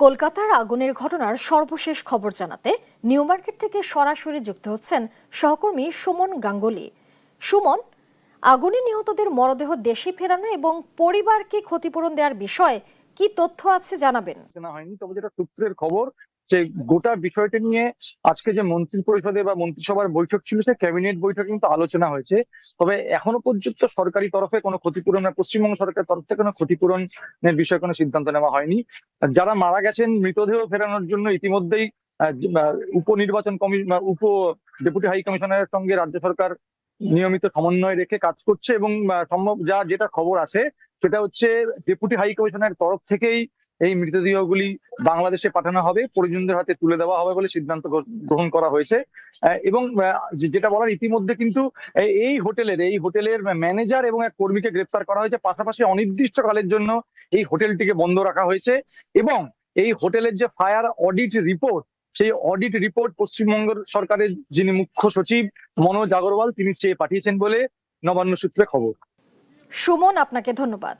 কলকাতার আগুনের ঘটনার সর্বশেষ খবর জানাতে নিউ মার্কেট থেকে সরাসরি যুক্ত হচ্ছেন সহকর্মী সুমন গাঙ্গুলি। সুমন, আগুনে নিহতদের মরদেহ দেশে ফেরানো এবং পরিবারকে ক্ষতিপূরণ দেওয়ার বিষয়ে কি তথ্য আছে জানাবেন। না হয়নি, তবে যেটা সূত্রের খবর যে গোটা বিষয়টা নিয়ে আজকে যে মন্ত্রী পরিষদে বা মন্ত্রিসভার বৈঠক ছিল, সে ক্যাবিনেট বৈঠকে কিন্তু আলোচনা হয়েছে। তবে এখনো পর্যন্ত সরকারি তরফে কোনো ক্ষতিপূরণ, পশ্চিমবঙ্গ সরকারের তরফ থেকে কোনো ক্ষতিপূরণের বিষয়ে কোনো সিদ্ধান্ত নেওয়া হয়নি। যারা মারা গেছেন মৃতদেহ ফেরানোর জন্য ইতিমধ্যেই উপনির্বাচন কমিশন, ডেপুটি হাই কমিশনারের সঙ্গে রাজ্য সরকার নিয়মিত সমন্বয় রেখে কাজ করছে এবং সম্ভব যেটা খবর আছে সেটা হচ্ছে ডেপুটি হাই কমিশনারের তরফ থেকেই এই মৃতদেহগুলি বাংলাদেশে পাঠানো হবে, পরিজনদের হাতে তুলে দেওয়া হবে বলে সিদ্ধান্ত গ্রহণ করা হয়েছে। এবং যেটা বলার, ইতিমধ্যে কিন্তু এই হোটেলের ম্যানেজার এবং এক কর্মীকে গ্রেপ্তার করা হয়েছে। পাশাপাশি অনির্দিষ্টকালের জন্য এই হোটেলটিকে বন্ধ রাখা হয়েছে এবং এই হোটেলের যে ফায়ার অডিট রিপোর্ট, সেই অডিট রিপোর্ট পশ্চিমবঙ্গ সরকারের যিনি মুখ্য সচিব মনোজ আগরওয়াল তিনি চেয়ে পাঠিয়েছেন বলে নবান্ন সূত্রে খবর। সুমন, আপনাকে ধন্যবাদ।